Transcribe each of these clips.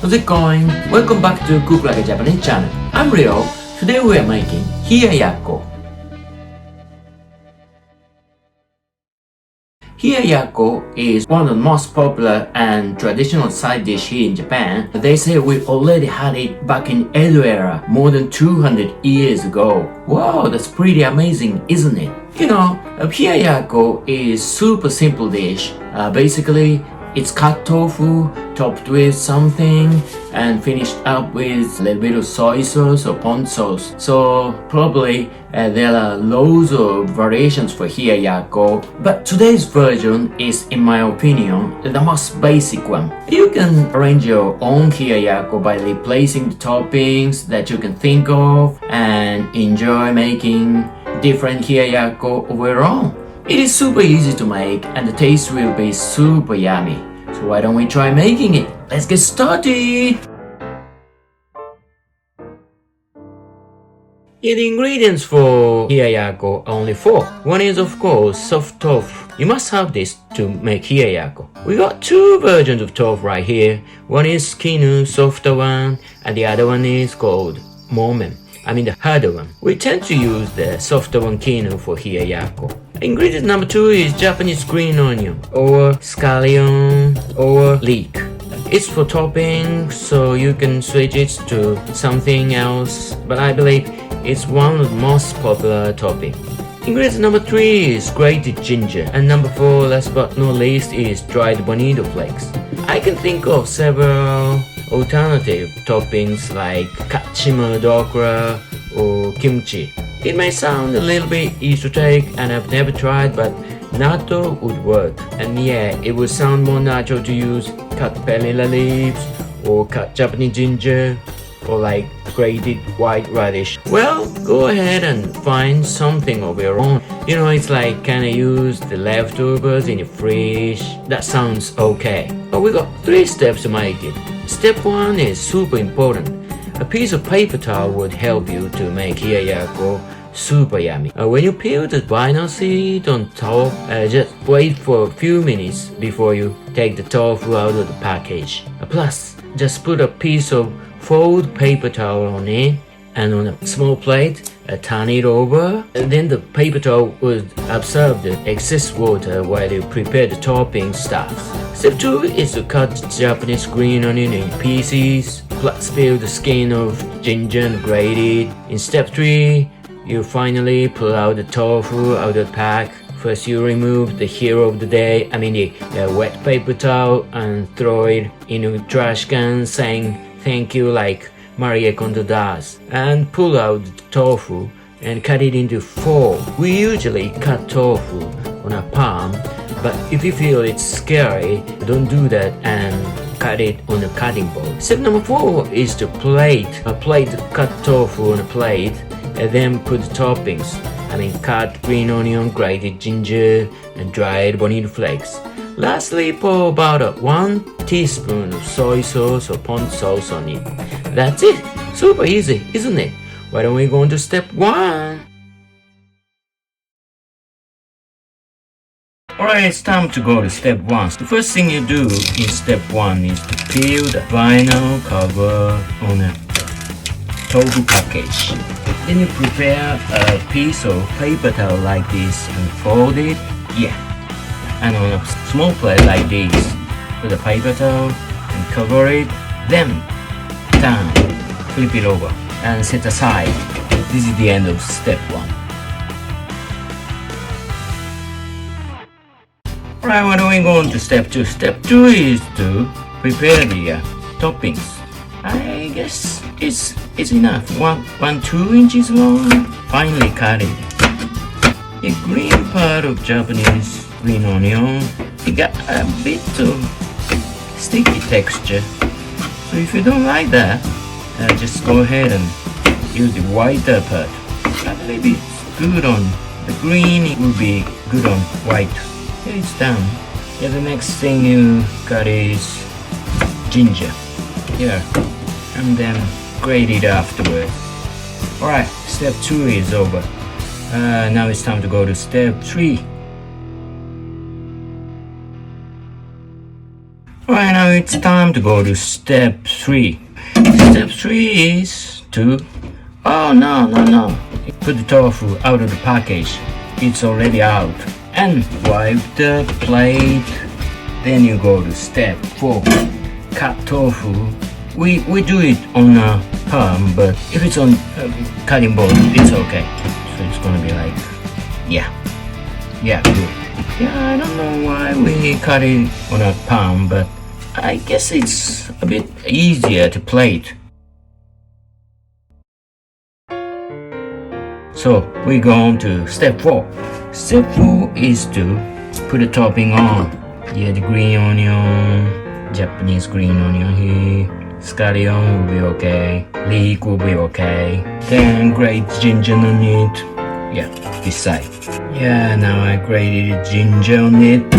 How's it going? Welcome back to Cook Like a Japanese channel. I'm Rio. Today we are making HIYAYAKKO. HIYAYAKKO is one of the most popular and traditional side dish here in Japan. They say we already had it back in Edo era, more than 200 years ago. Wow, that's pretty amazing, isn't it? You know, HIYAYAKKO is super simple dish. Basically, it's cut tofu topped with something and finished up with a little bit of soy sauce or pond sauce. So probably there are loads of variations for HIYAYAKKO, but today's version is, in my opinion, the most basic one. You can arrange your own HIYAYAKKO by replacing the toppings that you can think of and enjoy making different HIYAYAKKO of your own. It is super easy to make and the taste will be super yummy. So why don't we try making it? Let's get started! Yeah, the ingredients for HIYAYAKKO are only 4. One is of course soft tofu. You must have this to make HIYAYAKKO. We got 2 versions of tofu right here. One is kinu, softer one, and the other one is called momen. I mean the harder one. We tend to use the softer one kinu for HIYAYAKKO. Ingredient number 2 is Japanese green onion or scallion or leek. It's for topping, so you can switch it to something else, but I believe it's one of the most popular topping. Ingredient number 3 is grated ginger, and number 4, last but not least, is dried bonito flakes. I can think of several alternative toppings like kachima dokra or kimchi. It may sound a little bit esoteric and I've never tried, but natto would work. And yeah, it would sound more natural to use cut perilla leaves or cut Japanese ginger or like grated white radish. Well, go ahead and find something of your own. You know, it's like kinda use the leftovers in your fridge. That sounds okay. But we got 3 steps to make it. Step 1 is super important. A piece of paper towel would help you to make HIYAYAKKO super yummy. When you peel the vinyl seed on top, just wait for a few minutes before you take the tofu out of the package. Plus, just put a piece of fold paper towel on it and on a small plate, turn it over, and then the paper towel would absorb the excess water while you prepare the topping stuff. Step 2 is to cut Japanese green onion in pieces, plus peel the skin of ginger and grate it. In step 3, you finally pull out the tofu out of the pack. First you remove the hero of the day, the wet paper towel, and throw it in a trash can saying thank you like Marie Kondo does. And pull out the tofu and cut it into 4. We usually cut tofu on a palm, but if you feel it's scary, don't do that and cut it on a cutting board. Step number 4 is to cut tofu on a plate and then put the toppings. Cut green onion, grated ginger, and dried bonito flakes. Lastly, pour about 1 teaspoon of soy sauce or pond sauce on it. That's it. Super easy, isn't it? Why don't we go on to step 1? Alright, it's time to go to step 1. The first thing you do in step 1 is to peel the vinyl cover on a tofu package. Then you prepare a piece of paper towel like this and fold it, and on a small plate like this, put a paper towel and cover it, then down, flip it over and set aside. This is the end of step 1. Alright, why don't we go on to step 2? Step 2 is to prepare the toppings. I guess it's enough. 2 inches long. Finely cut it. The green part of Japanese green onion, it got a bit of sticky texture. So if you don't like that, just go ahead and use the whiter part. I believe it's good on the green. It will be good on white. Here it's done. Yeah, the next thing you cut is ginger. Here, and then grate it afterwards. Alright, step 2 is over. Now it's time to go to step 3. Right now it's time to go to step 3. Step 3 is to... Oh no. Put the tofu out of the package. It's already out. And wipe the plate. Then you go to step 4. Cut tofu. We do it on a palm, but if it's on cutting board, it's okay. So it's gonna be like, yeah, good. Yeah, I don't know why we cut it on a palm, but I guess it's a bit easier to plate. So we go on to step 4. Step 4 is to put the topping on. Yeah, the green onion, Japanese green onion here. Scallion will be okay. Leek will be okay. Then grate ginger on it. Yeah, this side. Yeah, now I grated ginger on it.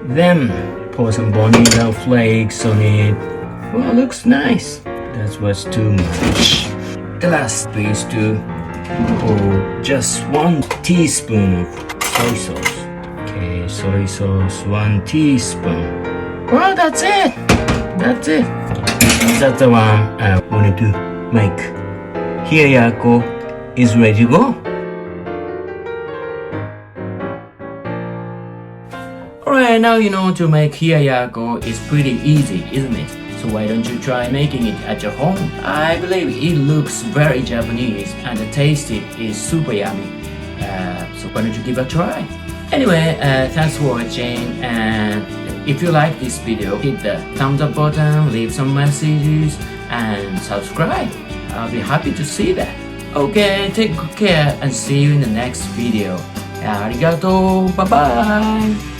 Then pour some bonito flakes on it. Well, looks nice. That was too much. The last is to pour just 1 teaspoon of soy sauce. Okay, soy sauce, 1 teaspoon. Well, that's it. That's the one I wanted to make. HIYAYAKKO is ready to go. Alright, now you know to make HIYAYAKKO is pretty easy, isn't it? So why don't you try making it at your home? I believe it looks very Japanese and the taste is super yummy. So why don't you give it a try? Anyway, thanks for watching, and if you like this video, hit the thumbs up button, leave some messages, and subscribe. I'll be happy to see that. Okay, take good care and see you in the next video. Arigato, bye bye.